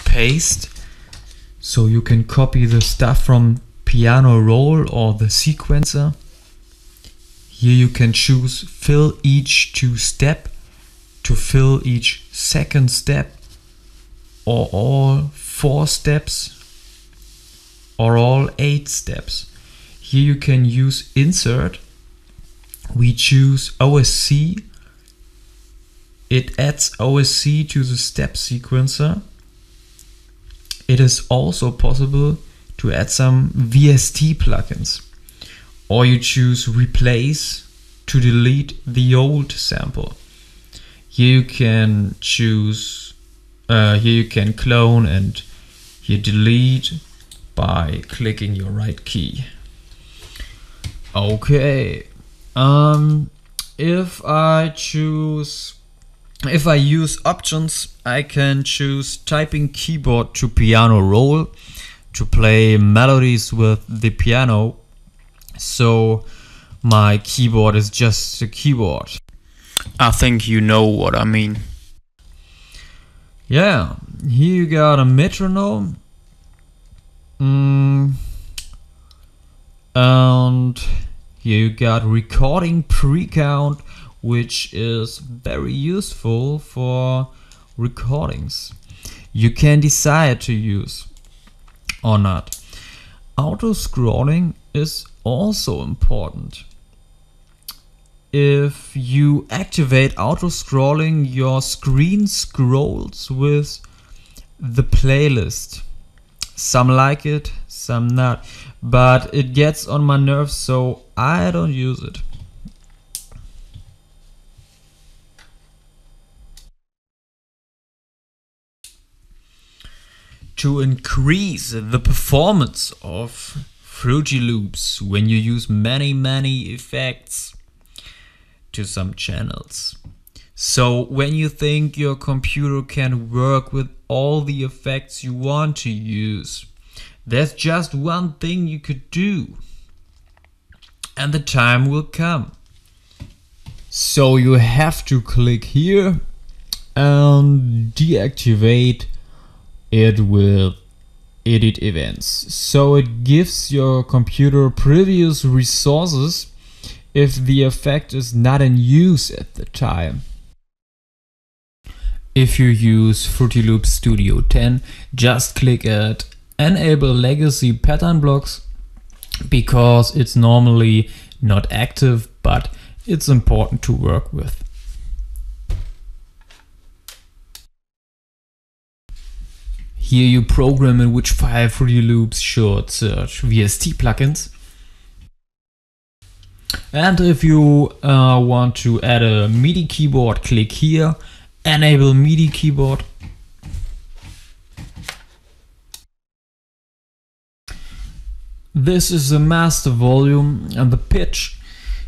Paste, so you can copy the stuff from piano roll or the sequencer. Here you can choose fill each 2 step to fill each second step, or all 4 steps, or all 8 steps. Here you can use insert. We choose OSC. It adds OSC to the step sequencer. It is also possible to add some VST plugins. Or you choose replace to delete the old sample. Here you can choose, here you can clone and here delete by clicking your right key. Okay, if I use options, I can choose typing keyboard to piano roll to play melodies with the piano. So my keyboard is just a keyboard. I think you know what I mean. Yeah, here you got a metronome. And here you got recording pre-count, which is very useful for recordings. You can decide to use or not. Auto scrolling is also important. If you activate auto scrolling, your screen scrolls with the playlist. Some like it, some not, but it gets on my nerves, so I don't use it. To increase the performance of Fruity Loops when you use many effects to some channels. So when you think your computer can work with all the effects you want to use, there's just one thing you could do, and the time will come. So you have to click here and deactivate it with edit events. So it gives your computer previous resources if the effect is not in use at the time. If you use Fruity Loops Studio 10, just click at Enable Legacy Pattern Blocks, because it's normally not active, but it's important to work with. Here you program in which file Fruity Loops should search VST plugins. And if you want to add a MIDI keyboard, click here, Enable MIDI keyboard. This is the master volume and the pitch.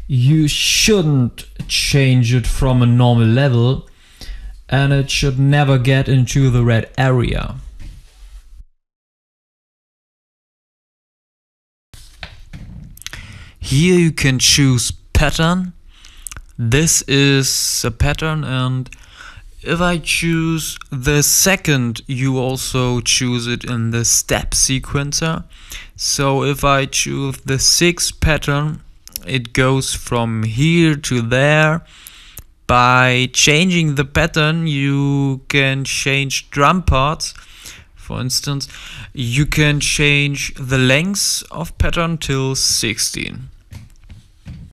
You shouldn't change it from a normal level, and it should never get into the red area. Here you can choose pattern. This is a pattern, and if I choose the second, you also choose it in the step sequencer. So if I choose the 6th pattern, it goes from here to there. By changing the pattern, you can change drum parts. For instance, you can change the length of pattern till 16.